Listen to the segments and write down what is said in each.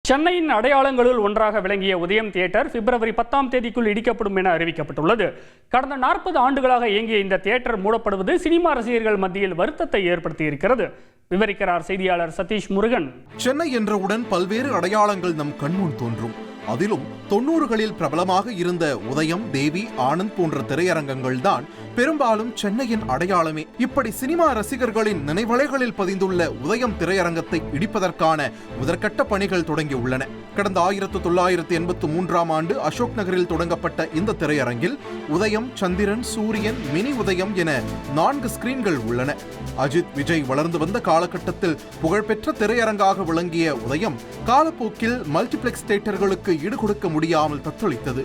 சென்னையின் அடையாளங்களுள் ஒன்றாக விளங்கிய உதயம் தியேட்டர் பிப்ரவரி 10ஆம் தேதிக்குள் இடிக்கப்படும் என அறிவிக்கப்பட்டுள்ளது. கடந்த 40 ஆண்டுகளாக இயங்கிய இந்த தியேட்டர் மூடப்படுவது சினிமா ரசிகர்கள் மத்தியில் வருத்தத்தை ஏற்படுத்தியிருக்கிறது. விவரிக்கிறார் செய்தியாளர் சதீஷ் முருகன். சென்னை என்றவுடன் பல்வேறு அடையாளங்கள் நம் கண்முன் தோன்றும். அதிலும் 90களில் பிரபலமாக இருந்த உதயம், தேவி, ஆனந்த் போன்ற திரையரங்கங்கள் தான் பெரும்பாலும் சென்னையின் அடையாளமே. இப்படி சினிமா ரசிகர்களின் நினைவலைகளில் பதிந்துள்ள உதயம் திரையரங்கத்தை இடிப்பதற்கான முதற்கட்ட பணிகள் தொடங்கியுள்ளன. கடந்த 1983ஆம் ஆண்டு அசோக் நகரில் தொடங்கப்பட்ட இந்த திரையரங்கில் உதயம், சந்திரன், சூரியன், மினி உதயம் என 4 ஸ்கிரீன்கள் உள்ளன. அஜித், விஜய் வளர்ந்து வந்த காலகட்டத்தில் புகழ்பெற்ற திரையரங்காக விளங்கிய உதயம் காலப்போக்கில் மல்டிபிளெக்ஸ் தியேட்டர்களுக்கு ஈடுகொடுக்க முடியாமல் தத்தளித்தது.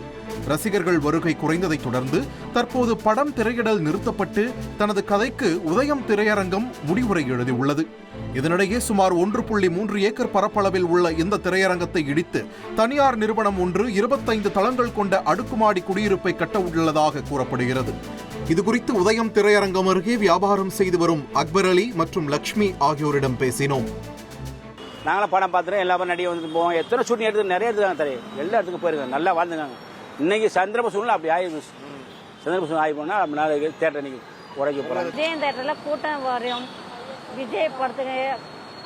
ரசிகர்கள் வருகை குறைந்ததை தொடர்ந்து தற்போது படம் திரையிடல் நிறுத்தப்பட்டு தனது கதைக்கு உதயம் திரையரங்கம் முடிவுரை எழுதியுள்ளது. இதனிடையே சுமார் 1.3 ஏக்கர் பரப்பளவில் உள்ள இந்த திரையரங்கத்தை இடித்து தனியார் நிறுவனம் ஒன்று 25 தளங்கள் கொண்ட அடுக்குமாடி குடியிருப்பை கட்ட உள்ளதாக கூறப்படுகிறது. இதுகுறித்து உதயம் திரையரங்கம் அருகே வியாபாரம் செய்து வரும் அக்பர் அலி மற்றும் லக்ஷ்மி ஆகியோரிடம் பேசினோம். நாங்களாம் படம் பார்த்துட்டு எல்லா நடிகை வந்துட்டு போவோம். எத்தனை ஷூட்டிங் எடுத்து நிறைய எடுத்துக்காங்க தரேன். எல்லா இடத்துக்கும் போயிருக்காங்க, நல்லா வாழ்ந்துருக்காங்க. இன்னைக்கு சந்திரப சூழ்நிலை அப்படி ஆயிடுச்சு. சந்திரப சூழ்நிலை ஆகி போனால் அப்படி நாளைக்கு தேட்டர் இன்னைக்கு உடைக்க போகிறாங்க. விஜய் தேட்டரில் கூட்டம் வரும். விஜய் படத்துக்கு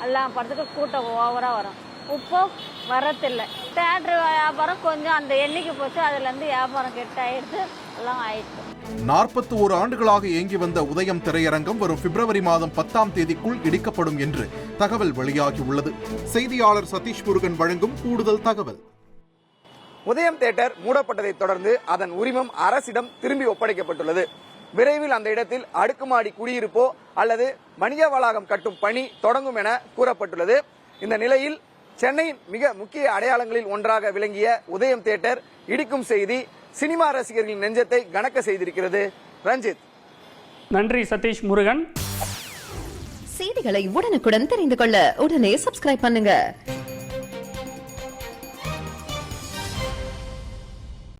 எல்லாம் படத்துக்கு கூட்டம் ஓவராக வரும். இப்போ வரதில்லை. தேட்டர் வியாபாரம் கொஞ்சம் அந்த எண்ணிக்கை போச்சு. அதுலேருந்து வியாபாரம் கெட்ட ஆயிடுச்சு, எல்லாம் ஆயிடுச்சு. 41 ஆண்டுகளாக இயங்கி வந்த உதயம் திரையரங்கம் வரும் பிப்ரவரி மாதம் 10ஆம் தேதிக்குள் இடிக்கப்படும் என்று தகவல் வெளியாகியுள்ளது. செய்தியாளர் சதீஷ் முருகன் வழங்கும் கூடுதல் தகவல். உதயம் தியேட்டர் மூடப்பட்டதை தொடர்ந்து அதன் உரிமம் அரசிடம் திரும்பி ஒப்படைக்கப்பட்டுள்ளது. விரைவில் அந்த இடத்தில் அடுக்குமாடி குடியிருப்போ அல்லது வணிக வளாகம் கட்டும் பணி தொடங்கும் என கூறப்பட்டுள்ளது. இந்த நிலையில் சென்னையின் மிக முக்கிய அடையாளங்களில் ஒன்றாக விளங்கிய உதயம் தியேட்டர் இடிக்கும் செய்தி சினிமா ரசிகர்களின் நெஞ்சத்தை கனக்க செய்திருக்கிறது. ரஞ்சித். நன்றி சதீஷ் முருகன். செய்திகளை உடனுக்குடன் தெரிந்து கொள்ள உடனே சப்ஸ்கிரைப் பண்ணுங்க.